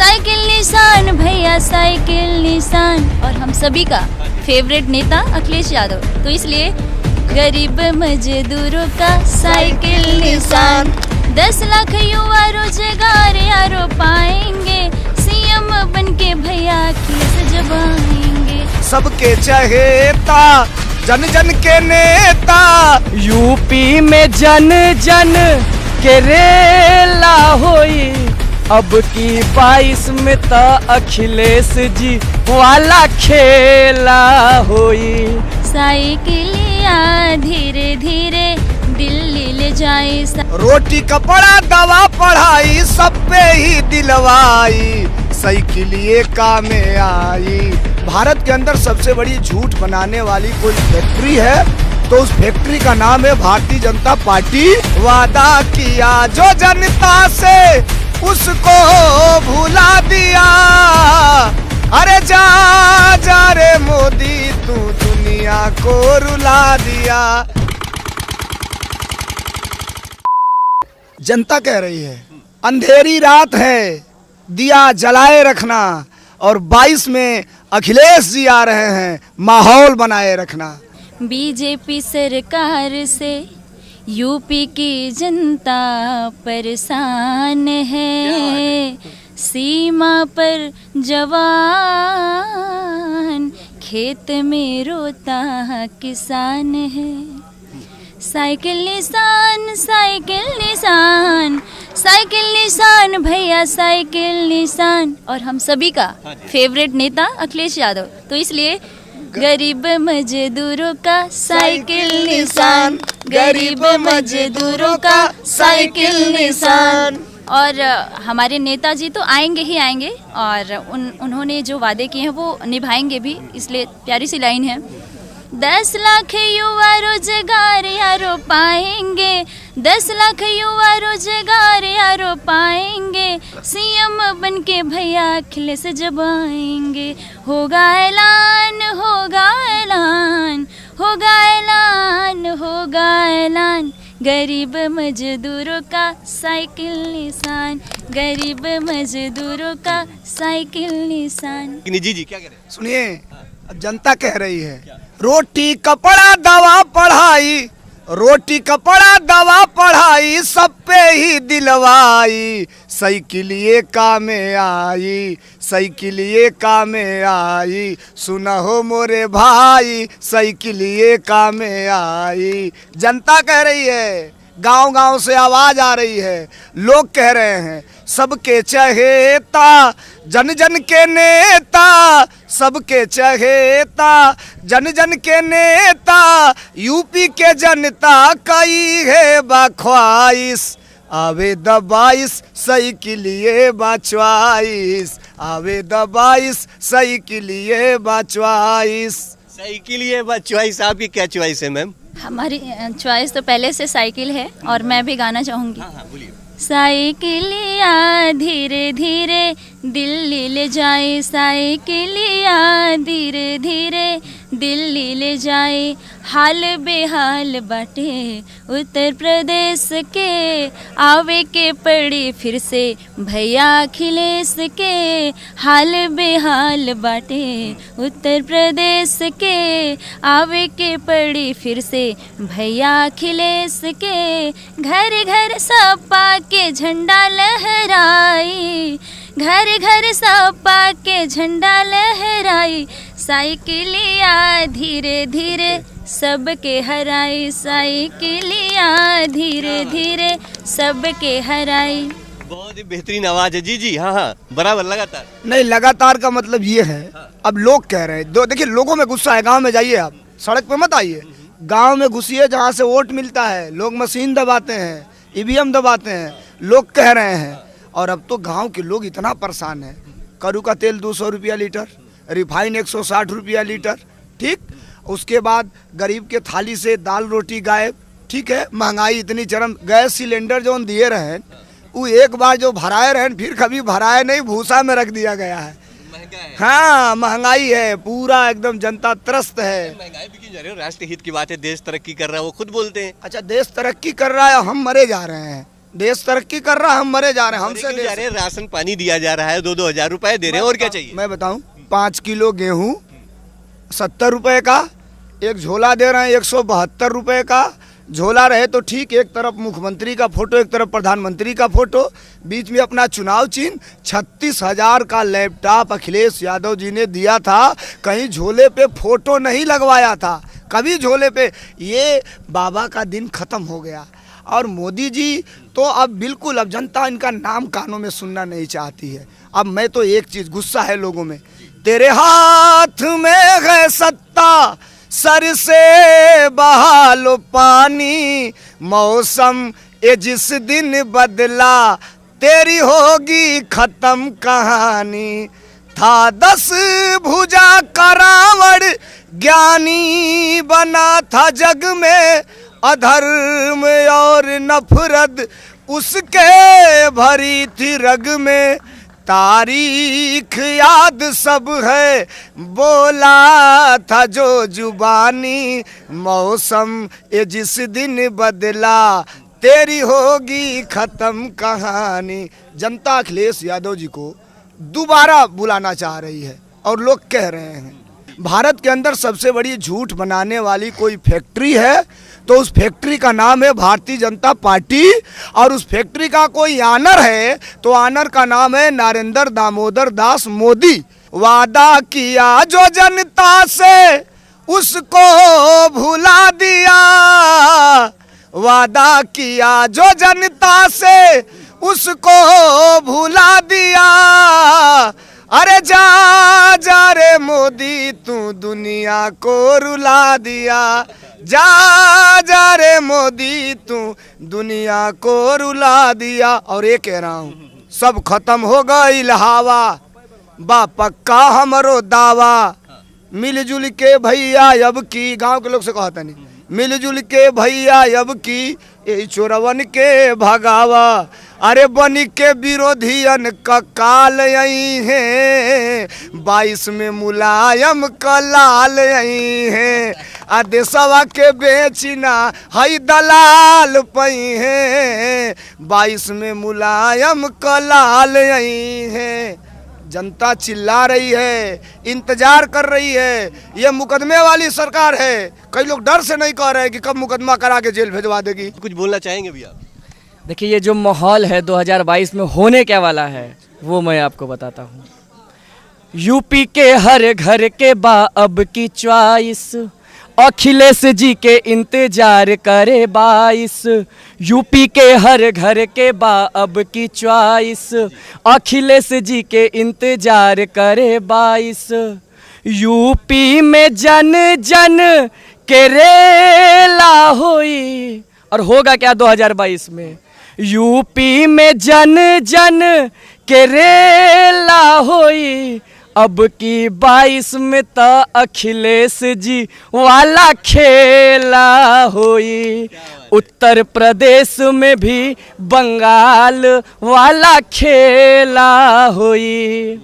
Cycle निशान भैया cycle निशान। और हम सभी का फेवरेट नेता अखिलेश यादव, तो इसलिए गरीब मजदूरों का साइकिल निशान। 10 लाख युवा रोजगार यारो पाएंगे, सीएम बनके भैया अखिलेश जब आएंगे। सबके चहेता जन जन के नेता, यूपी में जन जन के रेला होई, अब की 22 में तो अखिलेश जी वाला खेला होई। साइकिलिया धीरे धीरे दिल्ली ले जाए, रोटी कपड़ा दवा पढ़ाई सब पे ही दिलवाई, साइकिलिए काम में आई। भारत के अंदर सबसे बड़ी झूठ बनाने वाली कोई फैक्ट्री है तो उस फैक्ट्री का नाम है भारतीय जनता पार्टी। वादा किया जो जनता से उसको भुला दिया, अरे जा जा रे मोदी तू दुनिया को रुला दिया। जनता कह रही है अंधेरी रात है दिया जलाए रखना, और 22 में अखिलेश जी आ रहे हैं माहौल बनाए रखना। बीजेपी सरकार से यूपी की जनता परेशान है, सीमा पर जवान खेत में रोता किसान है। साइकिल निशान साइकिल निशान, साइकिल निशान भैया साइकिल निशान। और हम सभी का फेवरेट नेता अखिलेश यादव, तो इसलिए गरीब मजदूरों का साइकिल निशान, गरीब मजदूरों का साइकिल निशान। और हमारे नेताजी तो आएंगे ही आएंगे, और उन्होंने जो वादे किए हैं वो निभाएंगे भी, इसलिए प्यारी सी लाइन है। 10 लाख युवा रोजगार यारो पाएंगे, 10 लाख युवा रोजगार यारो पाएंगे, सीएम बनके भैया अखिलेश जब आएंगे। होगा ऐलान होगा ऐलान होगा ऐलान होगा ऐलान, गरीब मजदूरों का साइकिल निशान, गरीब मजदूरों का साइकिल निशान। जी क्या कह रहे हैं? सुनिए, अब जनता कह रही है रोटी कपड़ा दवा पढ़ाई, रोटी कपड़ा दवा पढ़ाई सब पे ही दिलवाई, साइकिलिए काम में आई, साइकिलिए काम में आई। सुना हो मोरे भाई साइकिलिए काम में आई। जनता कह रही है, गांव गांव से आवाज आ रही है, लोग कह रहे हैं सबके चहेता जन जन के नेता, सबके चहेता जन जन के नेता, यूपी के जनता कई है बख्वाइश, आवे 22 साइकिलिए बचवाइस, आवे 22 साइकिलिए बचवाइस। साइकिलिए बचवाइस, आपकी क्या चॉइस है मैम? हमारी चॉइस तो पहले से साइकिल है, और मैं भी गाना चाहूँगी। हाँ बोलिए। साइकिलिया धीरे धीरे दिल्ली ले जाए, साइकिलिया धीरे धीरे दिल्ली ले जाए। हाल बेहाल बाटे उत्तर प्रदेश के, आवे के पड़ी फिर से भैया अखिलेश के। हाल बेहाल बाटे उत्तर प्रदेश के, आवे के पड़ी फिर से भैया अखिलेश के। घर घर सपा के झंडा लहराई, घर घर सपा के झंडा लहराई, साइकिलिया धीरे धीरे सबके हराई, साइकिलिया धीरे धीरे सबके हराई। बहुत ही बेहतरीन आवाज है जी। हाँ बराबर लगातार। नहीं, लगातार का मतलब ये है, अब लोग कह रहे हैं, देखिए लोगों में गुस्सा है। गांव में जाइए, आप सड़क पे मत आइए, गांव में घुसिए जहाँ से वोट मिलता है। लोग मशीन दबाते हैं, ईवीएम दबाते हैं, लोग कह रहे हैं। और अब तो गांव के लोग इतना परेशान हैं, करू का तेल 200 रुपया लीटर, रिफाइन 160 रुपया लीटर, ठीक। उसके बाद गरीब के थाली से दाल रोटी गायब, ठीक है। महंगाई इतनी चरम, गैस सिलेंडर जो दिए रहे वो एक बार जो भराए रहे फिर कभी भराए नहीं, भूसा में रख दिया गया है। हाँ, महंगाई है, पूरा एकदम जनता त्रस्त है। महंगाई भी क्यों जा रही है? राष्ट्र हित की बात है, देश तरक्की कर रहा है, वो खुद बोलते हैं। अच्छा, देश तरक्की कर रहा है, हम मरे जा रहे हैं, देश तरक्की कर रहा है, हम मरे जा रहे हैं, हमसे जा देश। रहे हैं, राशन पानी दिया जा रहा है, 2-2 हजार रुपए दे रहे हैं, और क्या चाहिए? मैं बताऊं, 5 किलो गेहूं 70 रुपए का, एक झोला दे रहे हैं 172 रुपए का। झोला रहे तो ठीक, एक तरफ मुख्यमंत्री का फोटो, एक तरफ प्रधानमंत्री का फोटो, बीच में अपना चुनाव चिन्ह। 36,000 का लैपटॉप अखिलेश यादव जी ने दिया था, कहीं झोले पे फोटो नहीं लगवाया था, कभी झोले पे। ये बाबा का दिन खत्म हो गया। और मोदी जी तो अब बिल्कुल, अब जनता इनका नाम कानों में सुनना नहीं चाहती है। अब मैं तो एक चीज़, गुस्सा है लोगों में, तेरे हाथ में है सत्ता, सर से बहा लो पानी, मौसम ये जिस दिन बदला, तेरी होगी खत्म कहानी। था 10 भुजा का रावण, ज्ञानी बना था जग में, अधर्म और नफरत उसके भरी थी रग में। तारीख याद सब है, बोला था जो जुबानी, मौसम ये जिस दिन बदला, तेरी होगी खत्म कहानी। जनता अखिलेश यादव जी को दोबारा बुलाना चाह रही है और लोग कह रहे हैं भारत के अंदर सबसे बड़ी झूठ बनाने वाली कोई फैक्ट्री है तो उस फैक्ट्री का नाम है भारतीय जनता पार्टी, और उस फैक्ट्री का कोई आनर है तो आनर का नाम है नरेंद्र दामोदर दास मोदी। वादा किया जो जनता से उसको भुला दिया, वादा किया जो जनता से उसको भुला दिया। अरे जा जा रे मोदी तू दुनिया को रुला दिया, जा जा रे मोदी तू दुनिया को रुला दिया। और ये कह रहा हूँ, सब खत्म हो गई हवा, बा पक्का हमरो दावा, मिलजुल के भैया अब की, गांव के लोग से कहता नहीं, मिलजुल के भैया अब की, यही चोरवन के भगावा। अरे बनी के विरोधियन का काल यही है, 22 में मुलायम का लाल यही है। देशवा के बेचना हई दलाल पई है, 22 में मुलायम का लाल यही है। जनता चिल्ला रही है, इंतजार कर रही है, ये मुकदमे वाली सरकार है। कई लोग डर से नहीं कह रहे कि कब मुकदमा करा के जेल भेजवा देगी। कुछ बोलना चाहेंगे भैया? देखिए, ये जो माहौल है 2022 में होने क्या वाला है वो मैं आपको बताता हूँ। यूपी के हर घर के बा अब की च्वाइस, अखिलेश जी के इंतजार करे 22। यूपी के हर घर के बा अब की च्वाइस, अखिलेश जी के इंतजार करे 22। यूपी में जन जन के रेला होई, और होगा क्या 2022 में? यूपी में जन जन के रेला होई, अब की 22 में तो अखिलेश जी वाला खेला होई। उत्तर प्रदेश में भी बंगाल वाला खेला होई।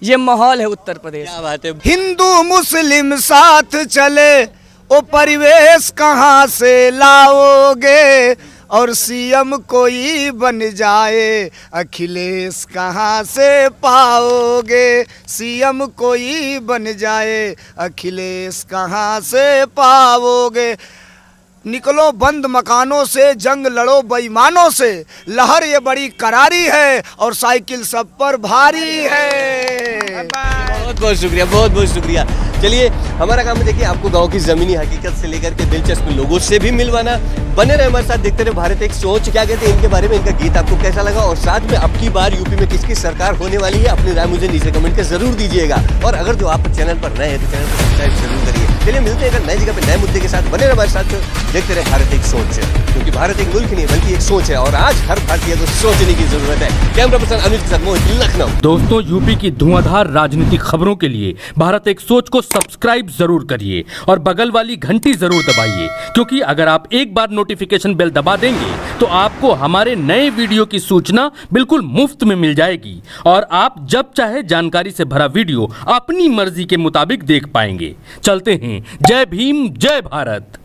ये माहौल है उत्तर प्रदेश। क्या बात है। हिंदू मुस्लिम साथ चले, ओ परिवेश कहाँ से लाओगे, और सीएम कोई बन जाए अखिलेश कहाँ से पाओगे, सीएम कोई बन जाए अखिलेश कहाँ से पाओगे। निकलो बंद मकानों से, जंग लड़ो बेईमानों से, लहर ये बड़ी करारी है और साइकिल सब पर भारी है। बहुत बहुत शुक्रिया, बहुत बहुत शुक्रिया। चलिए, हमारा काम है देखिए आपको गांव की जमीनी हकीकत से लेकर के दिलचस्प लोगों से भी मिलवाना। बने रहे हमारे साथ, देखते रहे भारत एक सोच। क्या कहते हैं इनके बारे में, इनका गीत आपको कैसा लगा, और साथ में अब की बार यूपी में किसकी सरकार होने वाली है, अपनी राय मुझे नीचे कमेंट कर जरूर दीजिएगा। और अगर जो आप चैनल पर नए हैं तो चैनल को सब्सक्राइब जरूर करिए। चलिए मिलते हैं नई जगह पे नए मुद्दे के साथ। बने रहे हमारे साथ, देखते रहे भारत एक सोच, क्योंकि भारत एक मुल्क नहीं बल्कि एक सोच है, और आज हर भारतीय को सोचने की जरूरत है। कैमरा पर्सन अमित के साथ मोहित, लखनऊ। दोस्तों, यूपी की धुआंधार राजनीतिक खबरों के लिए भारत एक सोच को सब्सक्राइब जरूर करिए और बगल वाली घंटी जरूर दबाइए, क्योंकि अगर आप एक बार नोटिफिकेशन बेल दबा देंगे तो आपको हमारे नए वीडियो की सूचना बिल्कुल मुफ्त में मिल जाएगी, और आप जब चाहे जानकारी से भरा वीडियो अपनी मर्जी के मुताबिक देख पाएंगे। चलते हैं, जय भीम, जय भारत।